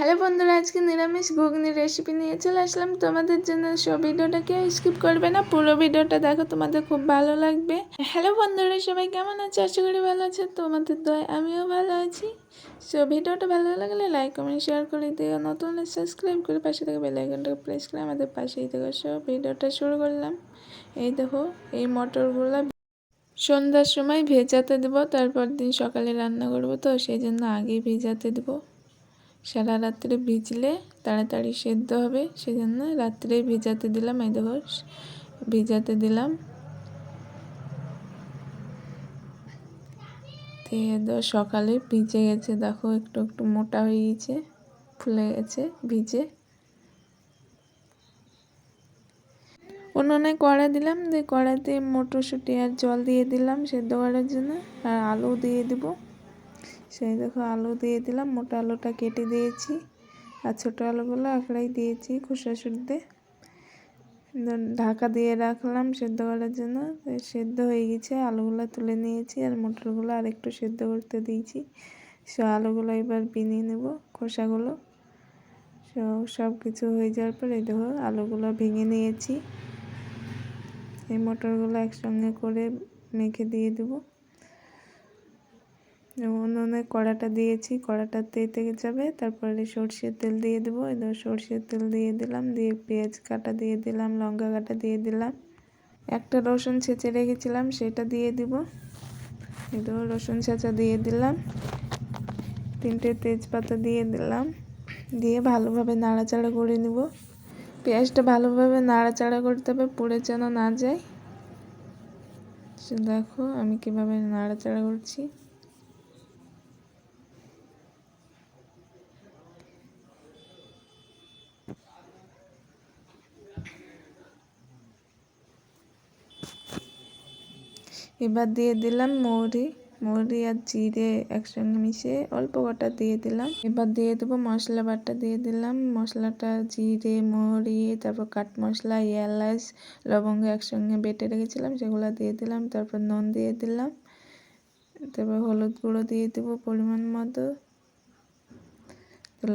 Hello বন্ধুরা, আজকে নিরামিষ ঘুগনির রেসিপি নিয়ে চলে আসলাম তোমাদের জন্য। সব ভিডিওটাকে স্কিপ করবে না, পুরো ভিডিওটা দেখো, তোমাদের খুব ভালো লাগবে। হ্যালো বন্ধুরা, সবাই কেমন আছে? আশা করি ভালো আছে, তোমাদের দয় আমিও ভালো আছি। সব ভিডিওটা ভালো লাগলে লাইক কমেন্ট শেয়ার করে দিও, নতুন সাবস্ক্রাইব করে পাশে থেকে বেল আইকনটাকে প্রেস করে আমাদের পাশেই থেকে। সব ভিডিওটা শুরু করলাম। এই দেখো, এই মটরগুলো সন্ধ্যার সময় ভেজাতে দেবো, তারপর দিন সকালে রান্না করবো, তো সেই জন্য আগেই ভেজাতে দেবো। সারা রাত্রে ভিজলে তাড়াতাড়ি সেদ্ধ হবে, সেজন্য রাত্রে ভিজাতে দিলাম। এই দেখো, ভিজাতে দিলাম। সকালে ভিজে গেছে, দেখো একটু একটু মোটা হয়ে গেছে, ফুলে গেছে ভিজে। উনুনে কড়া দিলাম, দিয়ে কড়াতে মটরশুঁটি আর জল দিয়ে দিলাম সেদ্ধ করার জন্য, আর আলু দিয়ে দিব। সেই দেখো আলু দিয়ে দিলাম, মোটা আলুটা কেটে দিয়েছি, আর ছোটো আলুগুলো আঁকড়াই দিয়েছি খোসা শুদ্ধে। ঢাকা দিয়ে রাখলাম সেদ্ধ করার জন্য। সেদ্ধ হয়ে গেছে, আলুগুলো তুলে নিয়েছি, আর মটরগুলো আর একটু সেদ্ধ করতে দিয়েছি। সব আলুগুলো এবার বিনিয়ে নেব, খোসাগুলো সব কিছু হয়ে যাওয়ার পর এই দেখো আলুগুলো ভেঙে নিয়েছি। এই মটরগুলো একসঙ্গে করে মেখে দিয়ে দেবো। উনুনে কড়াটা দিয়েছি, কড়াটা তেতে যাবে, তারপরে সর্ষের তেল দিয়ে দেবো। এবার সর্ষের তেল দিয়ে দিলাম, দিয়ে পেঁয়াজ কাটা দিয়ে দিলাম, লঙ্কা কাটা দিয়ে দিলাম, একটা রসুন ছেঁচে রেখেছিলাম সেটা দিয়ে দিব। এবার রসুন ছেঁচা দিয়ে দিলাম, 3টে তেজপাতা দিয়ে দিলাম, দিয়ে ভালোভাবে নাড়াচাড়া করে নিব। পেঁয়াজটা ভালোভাবে নাড়াচাড়া করতে হবে, পুড়ে যেন না যায়। দেখো আমি কিভাবে নাড়াচাড়া করছি। এবার দিয়ে দিলাম মৌরি আর জিরে একসঙ্গে মিশিয়ে অল্প কটা দিয়ে দিলাম। এবার দিয়ে দেবো মশলা বাটা, দিয়ে দিলাম মশলাটা, জিরে মৌরি, তারপর কাট মশলা, এলাচ, লবঙ্গ একসঙ্গে বেটে রেখেছিলাম সেগুলো দিয়ে দিলাম। তারপর নুন দিয়ে দিলাম, তারপর হলুদ গুঁড়ো দিয়ে দেবো পরিমাণ মতো,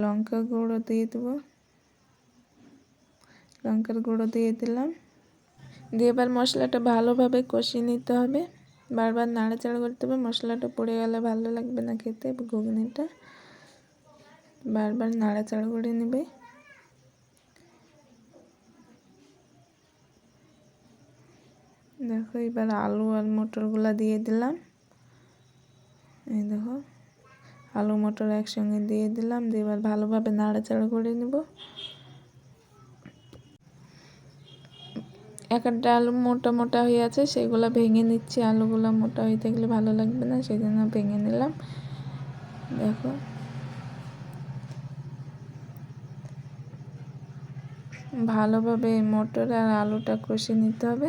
লঙ্কা গুঁড়ো দিয়ে দেবো, লঙ্কার গুঁড়ো দিয়ে দিলাম। দিয়ে এবার মশলাটা ভালোভাবে কষিয়ে নিতে হবে, বারবার নাড়াচাড়া করতে হবে, মশলাটা পড়ে গেলে ভালো লাগবে না খেতে। ঘুগনিটা বারবার নাড়াচাড়া করে নেবে। দেখো এবার আলু আর মটরগুলো দিয়ে দিলাম। এই দেখো আলু মটর একসঙ্গে দিয়ে দিলাম, দিয়ে এবার ভালোভাবে নাড়াচাড়া করে নেব। একটা আলু মোটা মোটা হয়ে আছে, সেগুলো ভেঙে নিচ্ছি। আলুগুলো মোটা হয়ে থাকলে ভালো লাগবে না, সেই জন্য ভেঙে নিলাম। দেখো ভালোভাবে মটর আর আলুটা কষে নিতে হবে,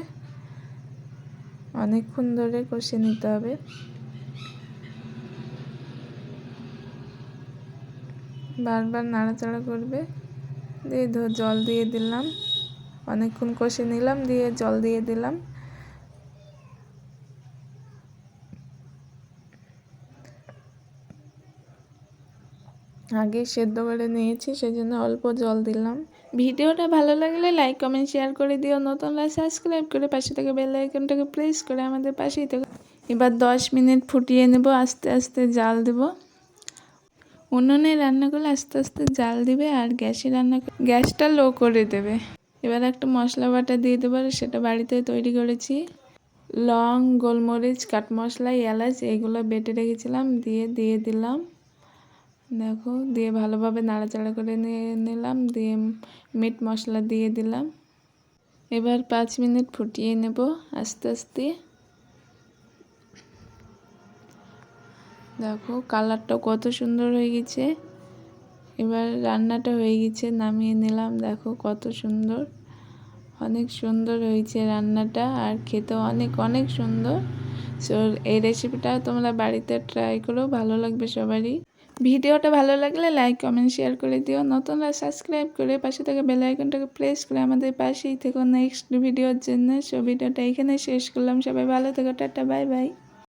অনেকক্ষণ ধরে কষে নিতে হবে। বারবার নাড়াচাড়া করবে। দিয়ে জল দিয়ে দিলাম, অনেকক্ষণ কষে নিলাম, দিয়ে জল দিয়ে দিলাম। আগে সেদ্ধ করে নিয়েছি, সেজন্য অল্প জল দিলাম। ভিডিওটা ভালো লাগলে লাইক কমেন্ট শেয়ার করে দিও, নতুনরা সাবস্ক্রাইব করে পাশে থেকে বেল আইকনটাকে প্রেস করে আমাদের পাশেই থেকে। এবার 10 মিনিট ফুটিয়ে নেব, আস্তে আস্তে জাল দেব। উনুনে রান্না করলে আস্তে আস্তে জাল দিবে, আর গ্যাসটা লো করে দেবে। এবার একটা মশলা বাটা দিয়ে দেবো, সেটা বাড়িতে তৈরি করেছি। লং, গোলমরিচ, কাট মশলা, এলাচ এগুলো বেটে রেখেছিলাম, দিয়ে দিলাম। দেখো দিয়ে ভালোভাবে নাড়াচাড়া করে নিলাম, দিয়ে মিট মশলা দিয়ে দিলাম। এবার 5 মিনিট ফুটিয়ে নেব আস্তে আস্তে। দেখো কালারটা কত সুন্দর হয়ে গেছে। এবার রান্নাটা হয়ে গেছে, নামিয়ে নিলাম। দেখো কত সুন্দর, অনেক সুন্দর হয়েছে রান্নাটা, আর খেতেও অনেক অনেক সুন্দর। সো এই রেসিপিটা তোমরা বাড়িতে ট্রাই করো, ভালো লাগবে সবারই। ভিডিওটা ভালো লাগলে লাইক কমেন্ট শেয়ার করে দিও, নতুনরা সাবস্ক্রাইব করে পাশে থেকে বেল আইকনটাকে প্রেস করে আমাদের পাশেই থেকো নেক্সট ভিডিওর জন্য। সো ভিডিওটা এখানে শেষ করলাম, সবাই ভালো থেকো, টাটা বাই বাই।